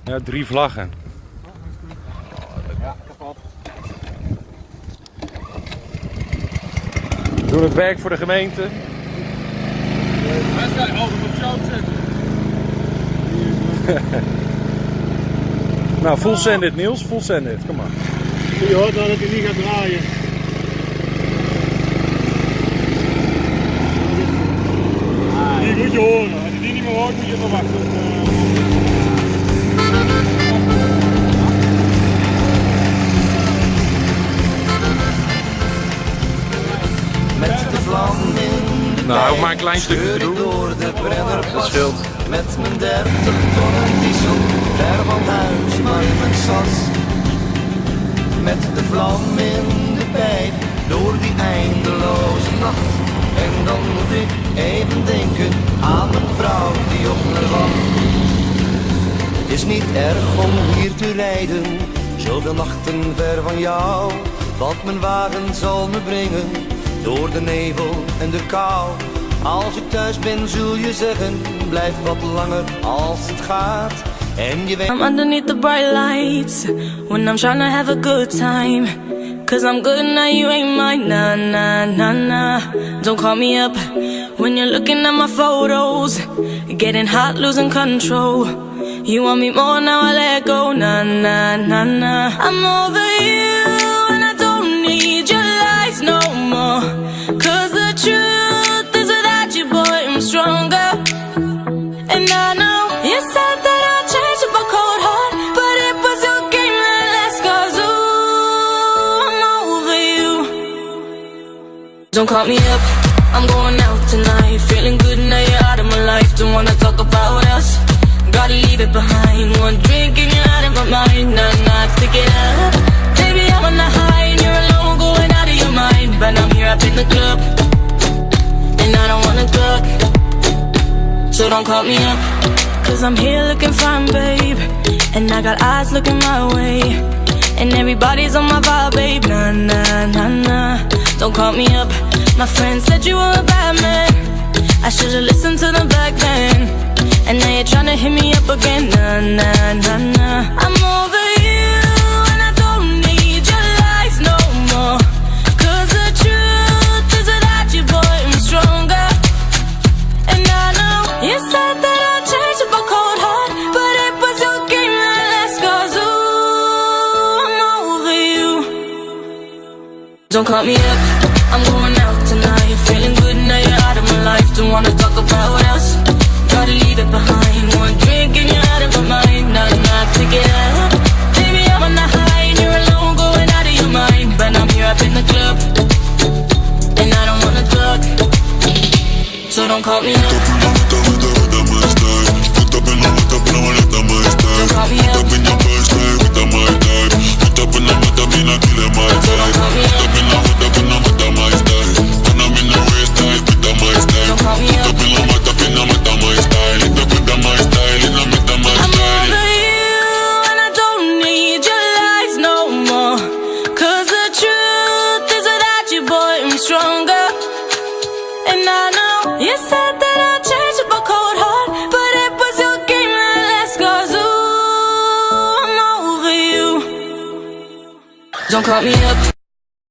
Ja, 3 vlaggen. Ja, kapot. Doen het werk voor de gemeente. Hij gaat altijd op show zetten. Nou, full send it Niels, full send it. Kom maar. Je hoort wel dat hij niet gaat draaien. Die moet je horen. Als je die niet meer hoort, moet je verwachten. Met de vlam in de Nou, ook maar een klein stukje te doen. door de Brennerplas. Dat scheelt. Met mijn 30 tonnen diesel, ver van huis, maar in mijn sas. Met de vlam in de pijp, door die eindeloze nacht. En dan moet ik even denken aan mijn vrouw die op me wacht. Het is niet erg om hier te rijden, zoveel nachten ver van jou. Want mijn wagen zal me brengen, door de nevel en de kou. Als ik thuis ben zul je zeggen, blijf wat langer als het gaat. En je weet I'm underneath the bright lights when I'm trying to have a good time. Cause I'm good now, you ain't mine, nah, nah, nah, nah. Don't call me up when you're looking at my photos. Getting hot, losing control. You want me more, now I let go, nah, nah, nah, nah. I'm over you and I don't need your lies no more. Cause the truth is without you, boy, I'm stronger. And I know you said that I'd change up a cold heart, but it was your game that last, cause ooh, I'm over you. Don't call me up, I'm going out tonight. Feeling good now you're out of my life. Don't wanna talk about us, gotta leave it behind. One drink and you're out of my mind. Nah, nah, take it up. Baby, I'm on the high and you're alone, going out of your mind. But I'm here up in the club, and I don't wanna talk. So don't call me up, cause I'm here looking fine, babe. And I got eyes looking my way, and everybody's on my vibe, babe. Nah, nah, nah, nah. Don't call me up, my friend said you were a bad man. I should've listened to them back then. And now you're tryna hit me up again. Nah, nah, nah, nah. I'm over you and I don't need your lies no more. Cause the truth is without you, boy, I'm stronger. And I know you said that I'd change up a cold heart, but it was your game that last, cause ooh, I'm over you. Don't call me up, I'm going out tonight. Feeling good now you're out of my life. Don't wanna talk about us, gotta leave it behind. One drink and you're out of my mind. Nah, nah, take it up. Baby, I'm on the high and you're alone, going out of your mind. But I'm here up in the club, and I don't wanna talk. So don't call me up. Don't call me up. Stronger. And I know you said that I'd change up a cold heart, but it was your game that last, cause ooh, I'm over you. Don't call me up.